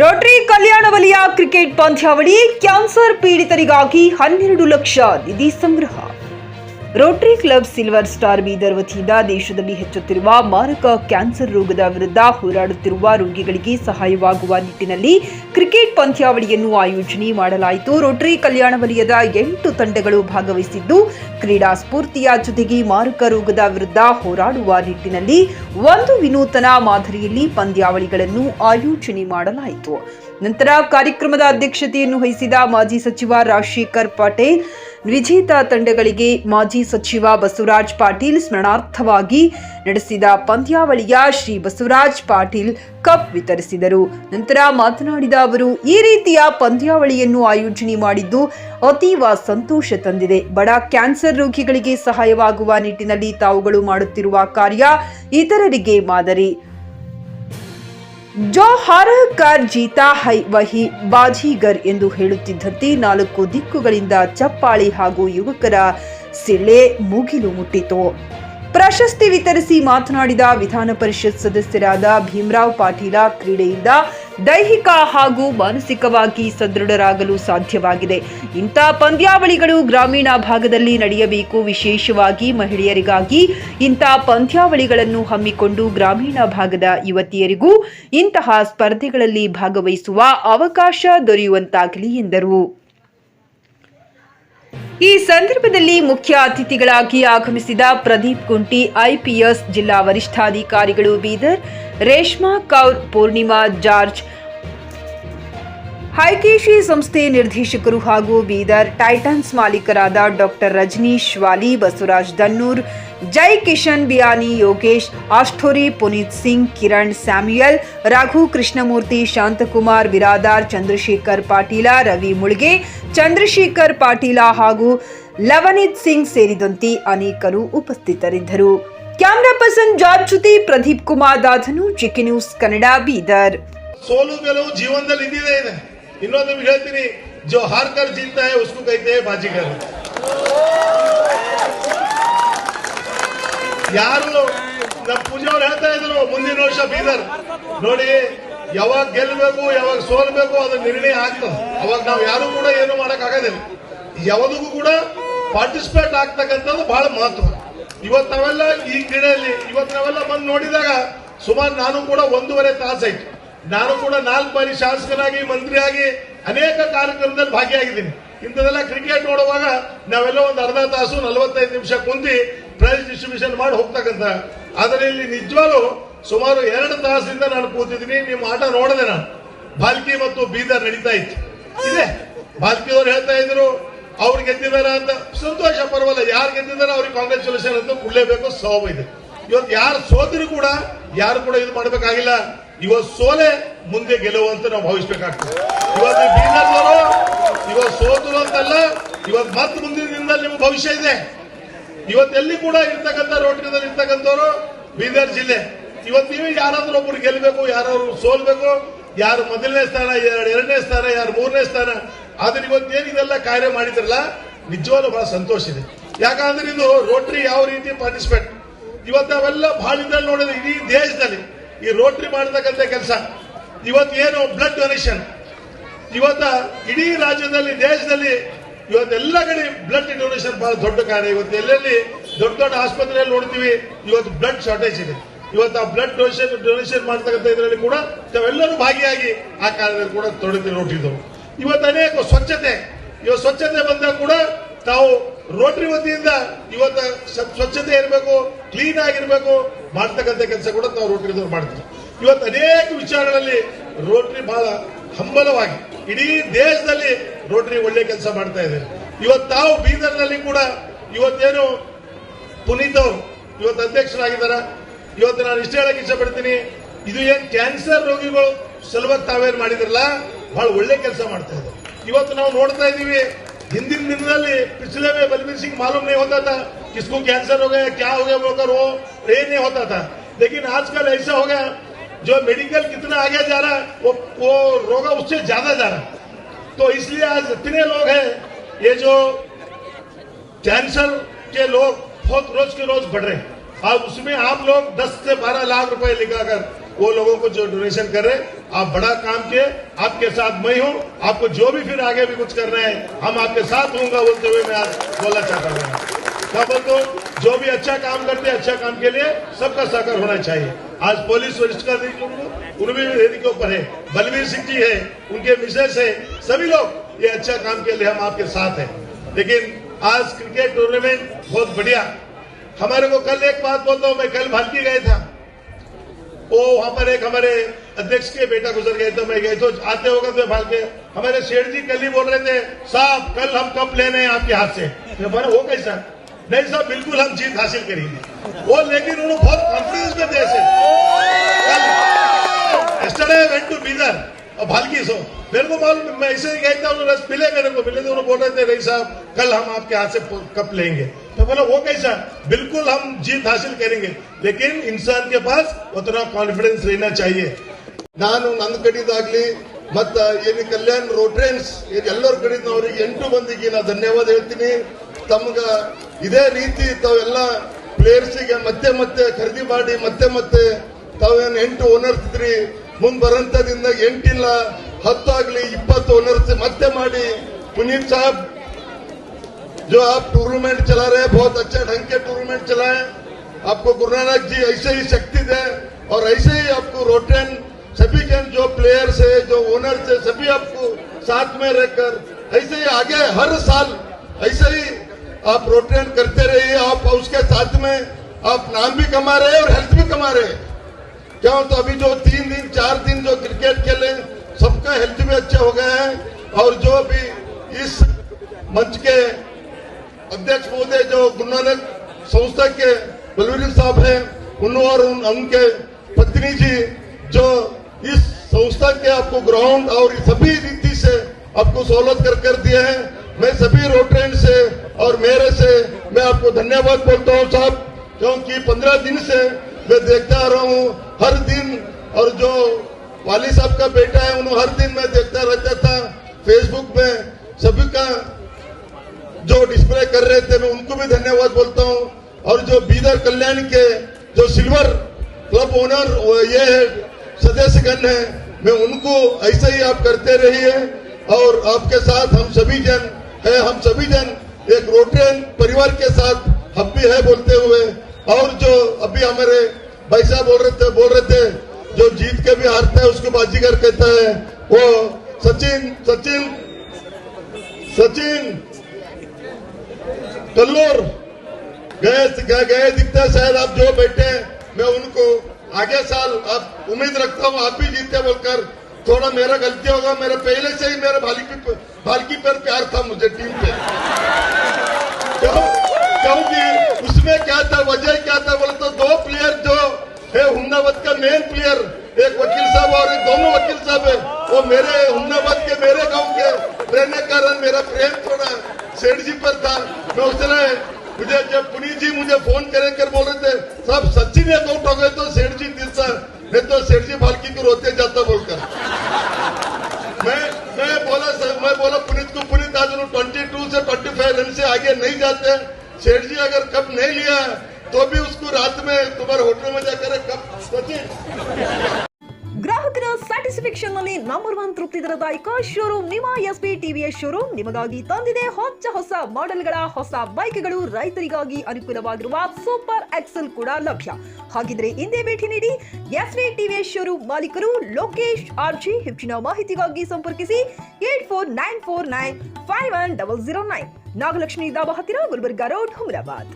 Rotary ಕಲ್ಯಾಣ ವಲಯ cricket ಪಂದ್ಯಾವಳಿ cancer ಪೀಡಿತರಿಗಾಗಿ 12 lakh ನಿಧಿ ಸಂಗ್ರಹ. Rotary club silver star Bidar ವತಿಯಿಂದ ದೇಶದಲ್ಲಿ ಹೆಚ್ಚುತ್ತಿರುವ ಮಾರಕ ಕ್ಯಾನ್ಸರ್ ರೋಗದ ವಿರುದ್ಧ ಹೋರಾಡುತ್ತಿರುವ ರೋಗಿಗಳಿಗೆ ಸಹಾಯವಾಗುವ ನಿಟ್ಟಿನಲ್ಲಿ ಕ್ರಿಕೆಟ್ ಪಂದ್ಯಾವಳಿಯನ್ನು ಆಯೋಜನೆ ಮಾಡಲಾಯಿತು. ರೋಟರಿ ಕಲ್ಯಾಣ ವಲಯದ 8 ತಂಡಗಳು ಭಾಗವಹಿಸಿದ್ದು, ಕ್ರೀಡಾ ಸ್ಫೂರ್ತಿಯ ಜೊತೆಗೆ ಮಾರಕ ರೋಗದ ವಿರುದ್ಧ ಹೋರಾಡುವ ನಿಟ್ಟಿನಲ್ಲಿ ಒಂದು ವಿನೂತನ ಮಾದರಿಯಲ್ಲಿ ಪಂದ್ಯಾವಳಿಗಳನ್ನು ಆಯೋಜನೆ ಮಾಡಲಾಯಿತು. ನಂತರ ಕಾರ್ಯಕ್ರಮದ ಅಧ್ಯಕ್ಷತೆಯನ್ನು ವಹಿಸಿದ ಮಾಜಿ ಸಚಿವ ರಾಜಶೇಖರ್ ಪಾಟೀಲ್ ವಿಜೇತ ತಂಡಗಳಿಗೆ ಮಾಜಿ ಸಚಿವ ಬಸವರಾಜ್ ಪಾಟೀಲ್ ಸ್ಮರಣಾರ್ಥವಾಗಿ ನಡೆಸಿದ ಪಂದ್ಯಾವಳಿಯ ಶ್ರೀ ಬಸವರಾಜ್ ಪಾಟೀಲ್ ಕಪ್ ವಿತರಿಸಿದರು. ನಂತರ ಮಾತನಾಡಿದ ಅವರು, ಈ ರೀತಿಯ ಪಂದ್ಯಾವಳಿಯನ್ನು ಆಯೋಜನೆ ಮಾಡಿದ್ದು ಅತೀವ ಸಂತೋಷ ತಂದಿದೆ. ಬಡ ಕ್ಯಾನ್ಸರ್ ರೋಗಿಗಳಿಗೆ ಸಹಾಯವಾಗುವ ನಿಟ್ಟಿನಲ್ಲಿ ತಾವುಗಳು ಮಾಡುತ್ತಿರುವ ಕಾರ್ಯ ಇತರರಿಗೆ ಮಾದರಿ. ಜೋ ಹರ ಕರ್ ಜೀತಾ ಹೈ ವಹಿ ಬಾಜಿಗರ್ ಎಂದು ಹೇಳುತ್ತಿದ್ದಂತೆ 4 ದಿಕ್ಕುಗಳಿಂದ ಚಪ್ಪಾಳಿ ಹಾಗೂ ಯುವಕರ ಸಿಳ್ಳೆ ಮುಗಿಲು ಮುಟ್ಟಿತು. ಪ್ರಶಸ್ತಿ ವಿತರಿಸಿ ಮಾತನಾಡಿದ ವಿಧಾನ ಪರಿಷತ್ ಸದಸ್ಯರಾದ ಭೀಮರಾವ್ ಪಾಟೀಲ, ಕ್ರೀಡೆಯಿಂದ ದೈಹಿಕ ಹಾಗೂ ಮಾನಸಿಕವಾಗಿ ಸದೃಢರಾಗಲು ಸಾಧ್ಯವಾಗಿದೆ. ಇಂಥ ಪಂದ್ಯಾವಳಿಗಳು ಗ್ರಾಮೀಣ ಭಾಗದಲ್ಲಿ ನಡೆಯಬೇಕು. ವಿಶೇಷವಾಗಿ ಮಹಿಳೆಯರಿಗಾಗಿ ಇಂಥ ಪಂದ್ಯಾವಳಿಗಳನ್ನು ಹಮ್ಮಿಕೊಂಡು ಗ್ರಾಮೀಣ ಭಾಗದ ಯುವತಿಯರಿಗೂ ಇಂತಹ ಸ್ಪರ್ಧೆಗಳಲ್ಲಿ ಭಾಗವಹಿಸುವ ಅವಕಾಶ ದೊರೆಯುವಂತಾಗಲಿ ಎಂದರು. ಈ ಸಂದರ್ಭದಲ್ಲಿ ಮುಖ್ಯ ಅತಿಥಿಗಳಾಗಿ ಆಗಮಿಸಿದ ಪ್ರದೀಪ್ ಕುಂಟಿ, ಐಪಿಎಸ್ ಜಿಲ್ಲಾ ವರಿಷ್ಠಾಧಿಕಾರಿಗಳು ಬೀದರ್, ರೇಷ್ಮಾ ಕೌರ್, ಪೂರ್ಣಿಮಾ ಜಾರ್ಜ್, ಹೈಕೇಶಿ ಸಂಸ್ಥೆ ನಿರ್ದೇಶಕರು ಹಾಗೂ ಬೀದರ್ ಟೈಟನ್ಸ್ ಮಾಲೀಕರಾದ ಡಾಕ್ಟರ್ ರಜನೀಶ್ ವಾಲಿ, ಬಸವರಾಜ್ ದನ್ನೂರ್, ಜೈ ಕಿಶನ್ ಬಿಯಾನಿ, ಯೋಗೇಶ್ ಆಷ್ಠೋರಿ, ಪುನೀತ್ ಸಿಂಗ್, ಕಿರಣ್ ಸ್ಯಾಮ್ಯುಯಲ್, ರಘು ಕೃಷ್ಣಮೂರ್ತಿ, ಶಾಂತಕುಮಾರ್ ಬಿರಾದಾರ್, ಚಂದ್ರಶೇಖರ್ ಪಾಟೀಲ, ರವಿ ಮುಳ್ಗೆ, ಚಂದ್ರಶೇಖರ್ ಪಾಟೀಲ ಹಾಗೂ ಲವನೀತ್ ಸಿಂಗ್ ಸೇರಿದಂತೆ ಅನೇಕರು ಉಪಸ್ಥಿತರಿದ್ದರು. ಕ್ಯಾಮರಾ ಪರ್ಸನ್ ಜಾರ್ಜ್ ಜೊತೆ ಪ್ರದೀಪ್ ಕುಮಾರ್ ದಾಧನು, ಜಿಕೆ ನ್ಯೂಸ್ ಕನ್ನಡ, ಬೀದರ್. ಸೋಲು ಗೆಲುವು ಜೀವನದಲ್ಲಿ ಇದ್ದಿದೆ ಇದೆ. ಇನ್ನೊಂದು ಹೇಳ್ತೀನಿ, ಜೋ ಹಾರ್ಕರ್ ಜೀತಾ ಹೈ ಉಸ್ಕೋ ಕಹತೆ ಹೈ ಬಾಜಿಗರ್. ಯಾರು ನಮ್ಮ ಪೂಜಾ ಅವ್ರು ಹೇಳ್ತಾ ಇದ್ರು, ಮುಂದಿನ ವರ್ಷ ಬೀದರ್ ನೋಡಿ, ಯಾವಾಗ ಗೆಲ್ಲಬೇಕು ಯಾವಾಗ ಸೋಲ್ಬೇಕು ಅದ್ರ ನಿರ್ಣಯ ಆಗ್ತದೆ. ಅವಾಗ ನಾವು ಯಾರು ಕೂಡ ಏನು ಮಾಡಕ್ ಆಗೋದಿಲ್ಲ. ಯಾವುದಕ್ಕೂ ಕೂಡ ಪಾರ್ಟಿಸಿಪೇಟ್ ಆಗ್ತಕ್ಕಂಥದ್ದು ಬಹಳ ಮಹತ್ವ. ಇವತ್ತು ನಾವೆಲ್ಲ ಈ ಕ್ರೀಡೆಯಲ್ಲಿ ನಾವೆಲ್ಲ ಬಂದು ನೋಡಿದಾಗ ಸುಮಾರು ನಾನು ಕೂಡ 1.5 ತಾಸಾಯ್ತು. ನಾನು ಕೂಡ 4 ಬಾರಿ ಶಾಸಕನಾಗಿ ಮಂತ್ರಿಯಾಗಿ ಅನೇಕ ಕಾರ್ಯಕ್ರಮದಲ್ಲಿ ಭಾಗಿಯಾಗಿದ್ದೀನಿ. ಇಂಥದೆಲ್ಲ ಕ್ರಿಕೆಟ್ ನೋಡುವಾಗ ನಾವೆಲ್ಲ ಒಂದು ಅರ್ಧ ತಾಸು 45 ನಿಮಿಷ ಕುಂತಿ ಪ್ರೈಸ್ ಡಿಸ್ಟ್ರಿಬ್ಯೂಷನ್ ಮಾಡಿ ಹೋಗ್ತಕ್ಕಂಥ. ಆದರೆ ಇಲ್ಲಿ ನಿಜವಾಗ್ಲೂ ಸುಮಾರು 2 ತಾಸಿಂದ ನಾನು ಕೂತಿದ್ದೀನಿ. ನಿಮ್ಮ ಆಟ ನೋಡಿದೆ ನಾನು. ಬಾಲ್ಕಿ ಮತ್ತು ಬೀದರ್ ನಡೀತಾ ಇತ್ತು. ಇದೆ ಬಾಲ್ಕಿಯವರು ಹೇಳ್ತಾ ಇದ್ರು ಅವ್ರು ಗೆದ್ದಿದಾರ ಅಂತ. ಸಂತೋಷ, ಪರವಲ್ಲ. ಯಾರು ಗೆದ್ದಿದಾರ ಅವ್ರಿಗೆ ಕಾಂಗ್ರೆಚುಲೇಷನ್ ಅಂತ ಕೊಡ್ಲೇಬೇಕು, ಸವಾಬ್ ಇದೆ. ಇವತ್ತು ಯಾರು ಸೋತಿರು ಕೂಡ ಯಾರು ಕೂಡ ಇದು ಮಾಡಬೇಕಾಗಿಲ್ಲ. ಇವತ್ತು ಸೋಲೆ ಮುಂದೆ ಗೆಲುವು ಅಂತ ನಾವು ಭಾವಿಸಬೇಕಾಗ್ತದೆ. ಇವತ್ತು ಬೀದರ್ದವರು ಇವತ್ತು ಸೋತರು ಅಂತಲ್ಲ, ಇವತ್ತು ಮತ್ತೆ ಮುಂದಿನ ದಿನದಲ್ಲಿ ನಿಮ್ಮ ಭವಿಷ್ಯ ಇದೆ. ಇವತ್ತೆಲ್ಲಿ ಕೂಡ ಇರ್ತಕ್ಕಂಥ ರೋಟರಿದಲ್ಲಿ ಇರ್ತಕ್ಕಂಥವ್ರು ಬೀದರ್ ಜಿಲ್ಲೆ. ಇವತ್ತು ನೀವು ಯಾರಾದ್ರೂ ಒಬ್ರು ಗೆಲ್ಲಬೇಕು, ಯಾರಾದ್ರೂ ಸೋಲ್ಬೇಕು, ಯಾರು ಮೊದಲನೇ ಸ್ಥಾನ, ಯಾರು 2ನೇ ಸ್ಥಾನ, ಯಾರು 3ನೇ ಸ್ಥಾನ. ಆದ್ರೆ ಇವತ್ತೇನು ಇದೆಲ್ಲ ಕಾರ್ಯ ಮಾಡಿದ್ರಲ್ಲ, ನಿಜವಾಗ್ಲೂ ಬಹಳ ಸಂತೋಷ ಇದೆ. ಯಾಕಂದ್ರೆ ಇದು ರೋಟರಿ ಯಾವ ರೀತಿ ಪಾರ್ಟಿಸಿಪೇಟ್ ಇವತ್ತು ನಾವೆಲ್ಲ ಬಹಳ ಇದ್ರಲ್ಲಿ ನೋಡಿದ್ರೆ ಇಡೀ ದೇಶದಲ್ಲಿ ಈ ರೋಟರಿ ಮಾಡತಕ್ಕಂಥ ಕೆಲಸ. ಇವತ್ತೇನು ಬ್ಲಡ್ ಡೊನೇಷನ್, ಇವತ್ತ ಇಡೀ ರಾಜ್ಯದಲ್ಲಿ ದೇಶದಲ್ಲಿ ಇವತ್ತೆಲ್ಲ ಕಡೆ ಬ್ಲಡ್ ಡೊನೇಷನ್ ಬಹಳ ದೊಡ್ಡ ಕಾರ್ಯ. ಇವತ್ತು ಎಲ್ಲೆಲ್ಲಿ ದೊಡ್ಡ ದೊಡ್ಡ ಆಸ್ಪತ್ರೆಯಲ್ಲಿ ನೋಡ್ತೀವಿ, ಇವತ್ತು ಬ್ಲಡ್ ಶಾರ್ಟೇಜ್ ಇದೆ. ಇವತ್ತು ಆ ಬ್ಲಡ್ ಡೊನೇಷನ್ ಮಾಡತಕ್ಕಂಥ ಇದರಲ್ಲಿ ಕೂಡ ತಾವೆಲ್ಲರೂ ಭಾಗಿಯಾಗಿ ಆ ಕಾರ್ಯದಲ್ಲಿ ಕೂಡ ತೊಡಗಿ ರೋಟರಿದವು. ಇವತ್ತು ಅನೇಕ ಸ್ವಚ್ಛತೆ, ಇವತ್ತು ಸ್ವಚ್ಛತೆ ಬಂದಾಗ ಕೂಡ ತಾವು ರೋಟರಿ ವತಿಯಿಂದ ಇವತ್ತು ಸ್ವಚ್ಛತೆ ಇರಬೇಕು, ಕ್ಲೀನ್ ಆಗಿರ್ಬೇಕು ಮಾಡ್ತಕ್ಕಂಥ ಕೆಲಸ ಕೂಡ ನಾವು ರೋಟರಿದವ್ರು ಮಾಡ್ತೀವಿ. ಇವತ್ತು ಅನೇಕ ವಿಚಾರಗಳಲ್ಲಿ ರೋಟರಿ ಬಹಳ ಹಂಬಲವಾಗಿ ಇಡೀ ದೇಶದಲ್ಲಿ ರೋಟರಿ ಒಳ್ಳೆ ಕೆಲಸ ಮಾಡ್ತಾ ಇದೆ. ಇವತ್ತು ತಾವು ಬೀದರ್ನಲ್ಲಿ ಕೂಡ ಇವತ್ತೇನು ಪುನೀತ್ ಅವರು ಇವತ್ತು ಅಧ್ಯಕ್ಷರಾಗಿದ್ದಾರೆ. ಇವತ್ತು ನಾನು ಇಷ್ಟ ಹೇಳಕ್ ಇಷ್ಟಪಡ್ತೀನಿ, ಇದು ಏನ್ ಕ್ಯಾನ್ಸರ್ ರೋಗಿಗಳು ಸಲುವಾಗಿ ತಾವೇನು ಮಾಡಿದ್ರಲ್ಲ, ಬಹಳ ಒಳ್ಳೆ ಕೆಲಸ ಮಾಡ್ತಾ ಇದೆ. ಇವತ್ತು ನಾವು ನೋಡ್ತಾ ಇದ್ದೀವಿ, ಹಿಂದಿನ ದಿನದಲ್ಲಿ पिछले में बलबीर सिंह मालूम नहीं होता था किसको कैंसर हो गया, क्या हो गया बोलकर वो ये नहीं होता था. लेकिन आजकल ऐसा हो गया, जो मेडिकल कितना आगे जा रहा है वो रोग उससे ज्यादा जा रहा है. तो इसलिए आज इतने लोग हैं, ये जो कैंसर के लोग बहुत रोज के रोज बढ़ रहे हैं. और उसमें आप लोग 10 से 12 लाख रुपए लगाकर वो लोगों को जो डोनेशन करे, आप बड़ा काम किए, आपके साथ मैं हूं, आपको जो भी फिर आगे भी कुछ करना है हम आपके साथ होंगे बोलते हुए मैं आज बोलना चाहता हूँ। क्या बोलते हो, जो भी अच्छा काम करते हैं अच्छा काम के लिए सबका सहकार होना चाहिए। आज पुलिस वरिष्ठ का उनमें के ऊपर है, बलवीर सिंह जी है, उनके मिसेस है, सभी लोग ये अच्छा काम के लिए हम आपके साथ हैं। लेकिन आज क्रिकेट टूर्नामेंट बहुत बढ़िया। हमारे को कल एक बात बोलता हूँ, मैं कल भालकी गए था, वो वहां पर एक हमारे अध्यक्ष के बेटा गुजर गए थे, मैं गए तो आते होगा तो भाल के हमारे शेठ जी कल ही बोल रहे थे, साहब कल हम कप लेने हैं आपके हाथ से। वो कैसा? नहीं साहब, बिल्कुल हम जीत हासिल करेंगे वो, लेकिन उन्होंने बहुत कॉन्फिडेंस में थे ऐसे। yesterday I went to Bidar और भालकी सो मेरे को मालूम, मैं ऐसे ही गया था, उन्होंने मिले मेरे को, मिले तो उन्होंने बोल रहे थे नहीं साहब कल हम आपके हाथ से कप लेंगे। तो बोला वो कैसा? बिल्कुल हम जीत हासिल करेंगे, लेकिन इंसान के पास उतना कॉन्फिडेंस रहना चाहिए। ನಾನು ನನ್ನ ಕಡೆದಾಗ್ಲಿ ಮತ್ತ ಏನು ಕಲ್ಯಾಣ್ ರೋಟ್ರೇನ್ಸ್ ಎಲ್ಲರ ಕಡೆದವರಿಗೆ 8 ಮಂದಿಗೆ ನಾನು ಧನ್ಯವಾದ ಹೇಳ್ತೀನಿ। ತಮ್ಗ ಇದೇ ರೀತಿ ತಾವೆಲ್ಲ ಪ್ಲೇಯರ್ಸ್ಗೆ ಮತ್ತೆ ಮತ್ತೆ ಖರೀದಿ ಮಾಡಿ ಮತ್ತೆ ತಾವೇನು 8 ಓನರ್ಸ್ ಇದ್ರಿ, ಮುಂದ್ ಬರಂತದಿಂದ 8 ಇಲ್ಲ 10 ಆಗ್ಲಿ 20 ಓನರ್ಸ್ ಮತ್ತೆ ಮಾಡಿ। पुनीत साहब जो आप टूर्नामेंट चला रहे हैं बहुत अच्छा ढंग के टूर्नामेंट चलाएं, आपको गुरु नानक जी ऐसे ही शक्ति दें और ऐसे ही आपको रोटेन सभी जन जो प्लेयर्स है जो ओनर्स है सभी आपको साथ में रहकर ऐसे ही आगे हर साल ऐसे ही आप रोटेन करते रहिए। आप उसके साथ में आप नाम भी कमा रहे हैं और हेल्थ भी कमा रहे हैं। क्यों? तो अभी जो 3 दिन 4 दिन जो क्रिकेट खेले सबका हेल्थ भी अच्छा हो गया है। और जो भी इस मंच के अध्यक्ष महोदय जो गुरु नानक संस्था के बलवीर साहब हैं, और उनके पत्नी जी जो इस संस्था के आपको ग्राउंड और सभी रीति से आपको सहूलत कर दिए हैं। मैं सभी रोटरेन से और मेरे से मैं आपको धन्यवाद बोलता हूँ साहब, क्योंकि 15 दिन से मैं देखता आ रहा हूँ हर दिन। और जो वाली साहब का बेटा है उन्हें हर दिन मैं देखता रहता था फेसबुक में, सभी का जो डिस्प्ले कर रहे थे मैं उनको भी धन्यवाद बोलता हूँ। और जो बीदर कल्याण के जो सिल्वर क्लब ओनर ये है सदस्यगण है, मैं उनको ऐसे ही आप करते रहिए और आपके साथ हम सभी जन है, हम सभी जन एक रोटेन परिवार के साथ हम भी है बोलते हुए। और जो अभी हमारे भाई साहब बोल रहे थे जो जीत के भी हारता है उसको बाजीगर कहता है, वो सचिन कल्लूर गए दिखता है शायद आप जो बैठे, मैं उनको आगे साल आप उम्मीद रखता हूँ आप भी जीते बोलकर। थोड़ा मेरा गलती होगा, मेरा पहले से ही मेरा भालकी पर प्यार था मुझे टीम पे, क्योंकि उसमें क्या था, वजह क्या था बोले तो 2 प्लेयर जो है हुमनाबाद का मेन प्लेयर, एक वकील साहब और एक दोनों वकील साहब है, वो मेरे हुमनाबाद के मेरे गांव के रहने के कारण मेरा प्रेम थोड़ा सेठ जी पर था। मैं उस समय मुझे जब पुनीत जी मुझे फोन कर बोल रहे थे साहब सचिन एक आउट हो गए तो सेठ जी दिलसा नहीं तो सेठ जी भालकी को रोते जाता बोलकर मैं बोला पुनीत को, पुनीत आज 22 से 25 रन से आगे नहीं जाते। सेठ जी अगर कप नहीं लिया तो भी उसको रात में तुम्हारे होटल में जाकर कप सचिन। ಗ್ರಾಹಕರ ಸ್ಯಾಟಿಸ್ಫ್ಯಾಕ್ಷನ್ ನಲ್ಲಿ ನಂಬರ್ 1 ತೃಪ್ತಿ ದರದಾಯಕ ಶೋರೂಮ್ ನಿಮ್ಮ ಎಸ್ಪಿ ಟಿವಿಎಸ್ ಶೋರೂಮ್ ನಿಮಗಾಗಿ ತಂದಿದೆ ಹೊಸ ಮಾಡೆಲ್ಗಳ ಹೊಸ ಬೈಕ್ಗಳು, ರೈತರಿಗಾಗಿ ಅನುಕೂಲವಾಗಿರುವ ಸೂಪರ್ ಎಕ್ಸೆಲ್ ಕೂಡ ಲಭ್ಯ। ಹಾಗಿದ್ರೆ ಹಿಂದೆ ಭೇಟಿ ನೀಡಿ ಎಸ್ಪಿ ಟಿವಿಎಸ್ ಶೋರೂಮ್ ಮಾಲೀಕರು ಲೋಕೇಶ್ ಆರ್ಜಿ। ಹೆಚ್ಚಿನ ಮಾಹಿತಿಗಾಗಿ ಸಂಪರ್ಕಿಸಿ 8494951009 ನಾಗಲಕ್ಷ್ಮಿ ದಾಬಾ ಹತ್ತಿರ ಗುಲ್ಬರ್ಗಾ ರೋಡ್ ಹುಮರಾಬಾದ್।